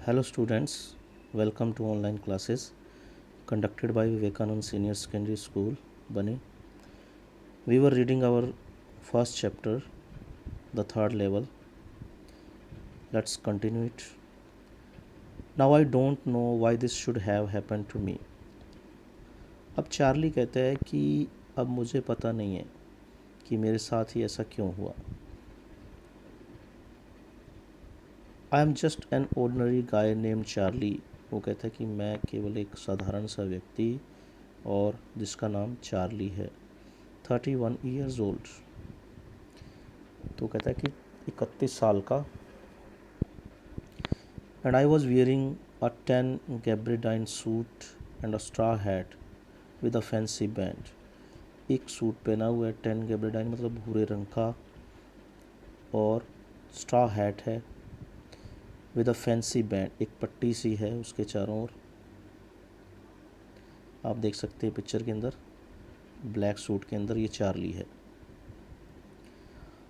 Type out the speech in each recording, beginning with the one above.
Hello students, welcome to online classes conducted by Vivekanand Senior Secondary School, Bani. We were reading our first chapter, the third level. Let's continue it. Now I don't know why this should have happened to me. अब Charlie कहता है कि अब मुझे पता नहीं है कि मेरे साथ ही ऐसा क्यों हुआ. I am just an ordinary guy name Charlie. वो कहता है कि मैं केवल एक साधारण सा व्यक्ति और जिसका नाम चार्ली है. 31 ईयर्स ओल्ड. तो कहता है कि 31 साल का. And I was wearing a 10 gabardine suit and a straw hat with a fancy band. एक सूट पहना हुआ है 10 गैब्रेडाइन मतलब भूरे रंग का, और स्ट्रा हैट है विद अ फैंसी बैंड, एक पट्टी सी है उसके चारों ओर. आप देख सकते हैं पिक्चर के अंदर ब्लैक सूट के अंदर ये चार्ली है.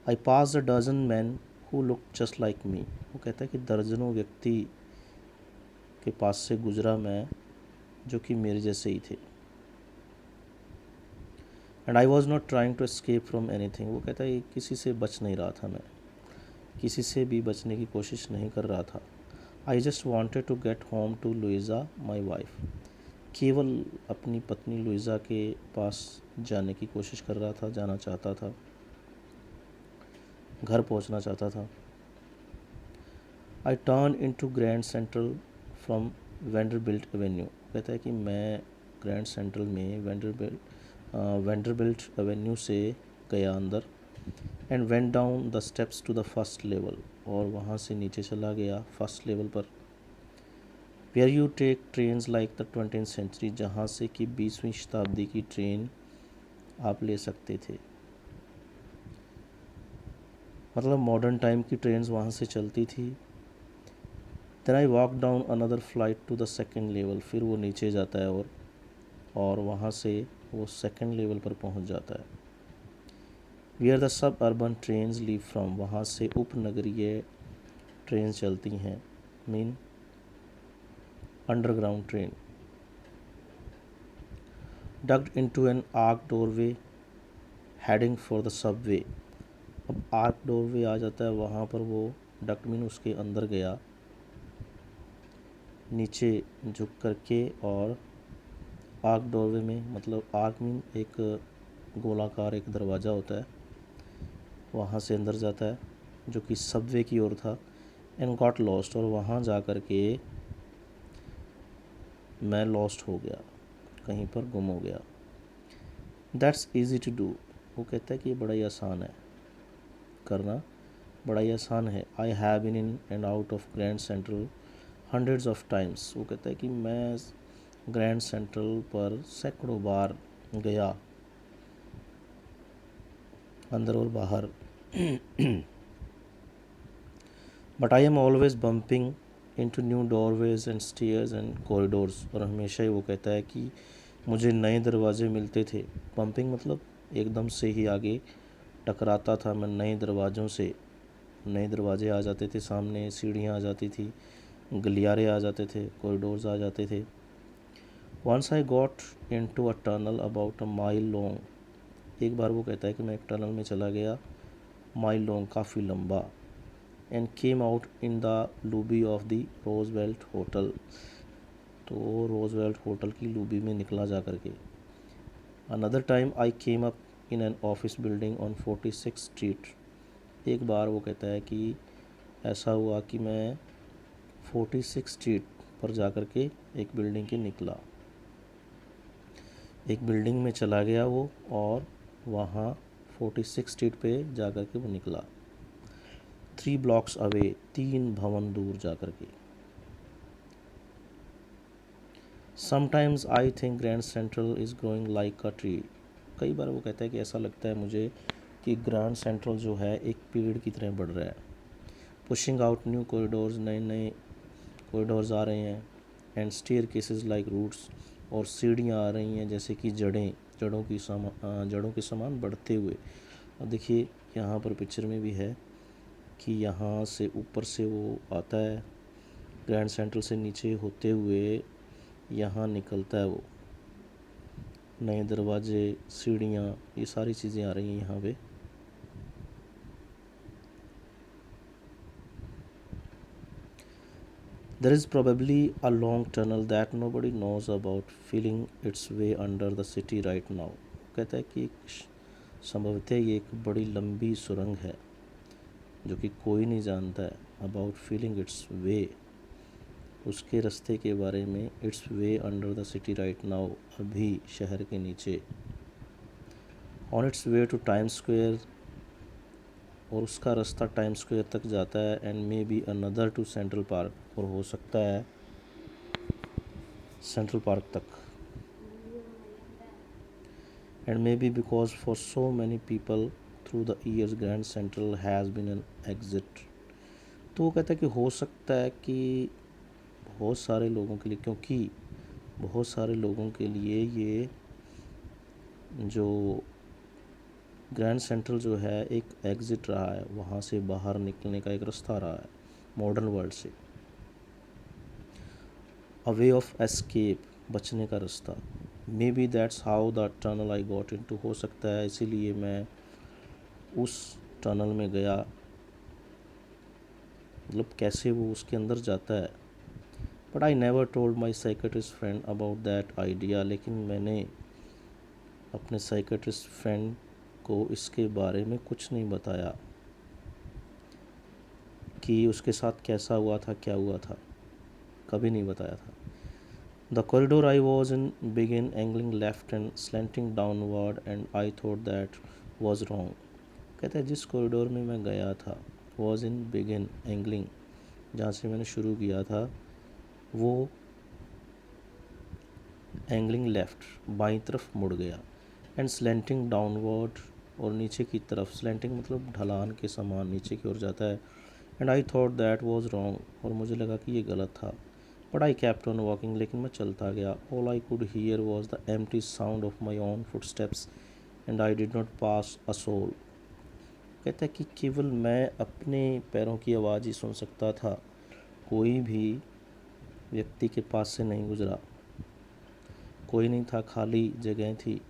I pass a dozen men who look just like me. वो कहता है कि दर्जनों व्यक्ति के पास से गुजरा मैं जो कि मेरे जैसे ही थे. And I was not trying to escape from anything. वो कहता है कि किसी से बच नहीं रहा था, मैं किसी से भी बचने की कोशिश नहीं कर रहा था. I just wanted to get home to Louisa my wife. केवल अपनी पत्नी लुइज़ा के पास जाने की कोशिश कर रहा था, जाना चाहता था, घर पहुंचना चाहता था. I turn in to Grand Central from Vanderbilt Avenue. कहता है कि मैं ग्रैंड सेंट्रल में वेंडरबिल्ट एवेन्यू से गया अंदर. And went down the steps to the first level. और वहाँ से नीचे चला गया फर्स्ट लेवल पर. Where you take trains like the 20th century. जहाँ से कि 20वीं शताब्दी की ट्रेन आप ले सकते थे, मतलब मॉडर्न टाइम की ट्रेन्स वहाँ से चलती थी. Then I walk down another flight to the second level. फिर वो नीचे जाता है और वहाँ से वो सेकेंड लेवल पर पहुँच जाता है. Where the suburban trains leave from. वहाँ से उपनगरीय ट्रेन चलती हैं, mean underground train. Ducked into an arch doorway heading for the subway. अब आर्क डोरवे आ जाता है, वहाँ पर वो डक्ट मीन उसके अंदर गया नीचे झुक करके. और आर्क डोरवे में मतलब आर्क मीन एक गोलाकार एक दरवाज़ा होता है, वहाँ से अंदर जाता है जो कि सबवे की ओर था. And got lost. और वहाँ जा कर के मैं लॉस्ट हो गया, कहीं पर गुम हो गया. That's easy to do. वो कहता है कि ये बड़ा ही आसान है करना, बड़ा ही आसान है. I have been in and out of Grand Central hundreds of times. वो कहता है कि मैं ग्रैंड सेंट्रल पर सैकड़ों बार गया, अंदर और बाहर. But I am always bumping into new doorways and stairs and corridors. और हमेशा ही वो कहता है कि मुझे नए दरवाजे मिलते थे. बम्पिंग मतलब एकदम से ही आगे टकराता था मैं नए दरवाज़ों से. नए दरवाजे आ जाते थे सामने, सीढ़ियाँ आ जाती थी, गलियारे आ जाते थे, कॉरिडोर्स आ जाते थे. Once I got into a tunnel about a mile long. एक बार वो कहता है कि मैं एक टनल में चला गया, माइल लॉन्ग काफ़ी लंबा. And came out in the Luby of the Roosevelt hotel. तो रोजवेल्ट होटल की लूबी में निकला जा कर के. Another time I came up in an office building on 46 street. एक बार वो कहता है कि ऐसा हुआ कि मैं 46 स्ट्रीट पर जा कर के एक बिल्डिंग के निकला, एक बिल्डिंग में चला गया वो, और वहाँ 46 स्ट्रीट पे जा कर के वो निकला. 3 ब्लॉक्स अवे, 3 भवन दूर जा कर के. Sometimes I think grand central is growing like a tree. कई बार वो कहता है कि ऐसा लगता है मुझे कि ग्रैंड सेंट्रल जो है एक पेड़ की तरह बढ़ रहा है. Pushing out new corridors. नए नए कॉरिडोर्स आ रहे हैं. And staircases like roots. और सीढ़ियाँ आ रही हैं जैसे कि जड़ों के समान बढ़ते हुए. अब देखिए यहाँ पर पिक्चर में भी है कि यहाँ से ऊपर से वो आता है ग्रैंड सेंट्रल से नीचे होते हुए यहाँ निकलता है वो। नए दरवाजे, सीढ़ियाँ, ये सारी चीज़ें आ रही हैं यहाँ पे। There is probably a long tunnel that nobody knows about feeling its way under the city right now। कहता है कि संभवतः ये एक बड़ी लंबी सुरंग है जो कि कोई नहीं जानता है। अबाउट फीलिंग इट्स वे, उसके रास्ते के बारे में। It's way under the city right now, अभी शहर के नीचे। On its way to Time Square, और उसका रास्ता टाइम स्क्वायर तक जाता है। And maybe another to Central Park, और हो सकता है सेंट्रल पार्क तक। And maybe because for so many people through the years Grand Central has been an exit. तो वो कहता है कि हो सकता है कि बहुत सारे लोगों के लिए, क्योंकि बहुत सारे लोगों के लिए ये जो ग्रैंड सेंट्रल जो है एक एग्ज़िट रहा है, वहाँ से बाहर निकलने का एक रास्ता रहा है मॉडर्न वर्ल्ड से। अ वे ऑफ एस्केप, बचने का रास्ता। May be that's how the tunnel I got into, हो सकता है इसीलिए मैं उस टनल में गया, मतलब कैसे वो उसके अंदर जाता है। But I never told my psychiatrist friend about that idea, लेकिन मैंने अपने साइकेट्रिस्ट फ्रेंड को इसके बारे में कुछ नहीं बताया कि उसके साथ कैसा हुआ था, क्या हुआ था, कभी नहीं बताया था। The corridor I was in begin angling left and slanting downward and I thought that was wrong. कहते हैं जिस कॉरिडोर में मैं गया था, वॉज इन बिगिन एंगलिंग, जहाँ से मैंने शुरू किया था, वो एंगलिंग लेफ़्ट, बाईं तरफ मुड़ गया। एंड स्लेंटिंग डाउनवर्ड, और नीचे की तरफ। स्लेंटिंग मतलब ढलान के समान नीचे की ओर जाता है। And I thought that was wrong, और मुझे लगा कि ये गलत था। But I kept on walking, लेकिन मैं चलता गया। All I could hear was the empty sound of my own footsteps and I did not pass a soul. कहता है कि केवल मैं अपने पैरों की आवाज़ ही सुन सकता था, कोई भी व्यक्ति के पास से नहीं गुजरा, कोई नहीं था, खाली जगह थी।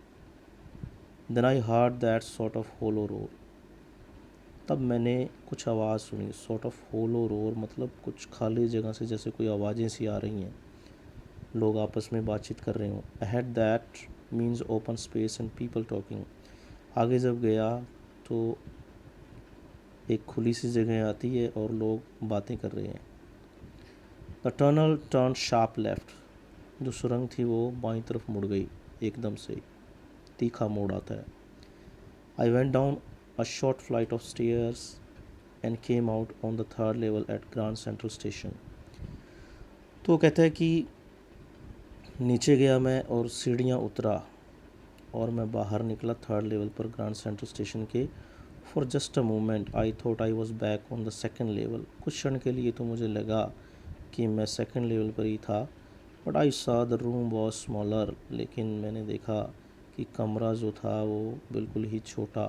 Then I heard that sort of hollow roar, तब मैंने कुछ आवाज़ सुनी। सॉर्ट ऑफ होलो रोर मतलब कुछ खाली जगह से जैसे कोई आवाज़ें सी आ रही हैं, लोग आपस में बातचीत कर रहे हों। Ahead that means open space and people talking. आगे जब गया तो एक खुली सी जगह आती है और लोग बातें कर रहे हैं। The tunnel turn sharp left, जो सुरंग थी वो बाईं तरफ मुड़ गई एकदम से, तीखा मोड़ आता है। I went down a short flight of stairs and came out on the third level at Grand Central Station। तो वो कहता है कि नीचे गया मैं और सीढ़ियाँ उतरा, और मैं बाहर निकला थर्ड लेवल पर ग्रैंड सेंट्रल स्टेशन के। For just a moment I thought I was back on the second level. कुछ क्षण के लिए तो मुझे लगा कि मैं सेकेंड लेवल पर ही था। But I saw the room was smaller, लेकिन मैंने देखा कि कमरा जो था वो बिल्कुल ही छोटा।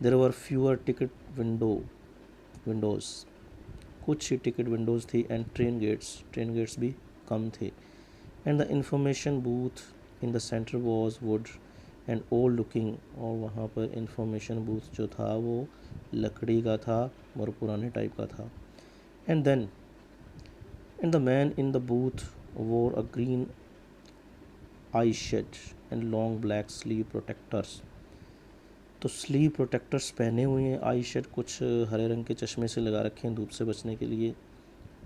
There were fewer ticket windows, कुछ ही टिकट विंडोज़ थी। एंड ट्रेन गेट्स भी कम थे। And the information booth in the centre was wood and old looking, और वहाँ पर इंफॉर्मेशन बूथ जो था वो लकड़ी का था और पुराने टाइप का था। And then the man in the booth wore a green eye shade and long black sleeve protectors. तो स्लीव प्रोटेक्टर्स पहने हुए हैं, आई शेड कुछ हरे रंग के चश्मे से लगा रखे हैं धूप से बचने के लिए,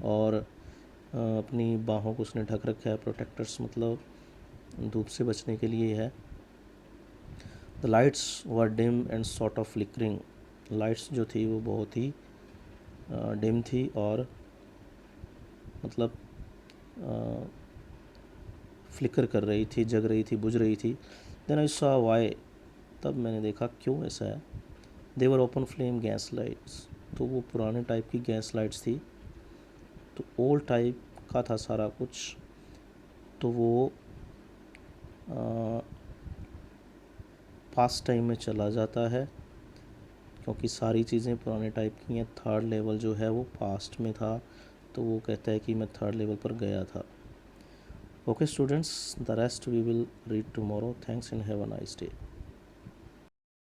और अपनी बाहों को उसने ढक रखा है। प्रोटेक्टर्स मतलब धूप से बचने के लिए है। The lights were dim and sort of flickering, lights जो थी वो बहुत ही डिम थी और मतलब फ्लिकर कर रही थी, जग रही थी, बुझ रही थी। देन आई सॉ वाई, तब मैंने देखा क्यों ऐसा है। देवर ओपन फ्लेम गैस लाइट्स, तो वो पुराने टाइप की गैस लाइट्स थी, तो ओल्ड टाइप का था सारा कुछ। तो वो पास्ट टाइम में चला जाता है, क्योंकि सारी चीज़ें पुराने टाइप की हैं। थर्ड लेवल जो है वो पास्ट में था, तो वो कहता है कि मैं 3rd लेवल पर गया था। Okay students, the rest we will read tomorrow. Thanks and have a nice day.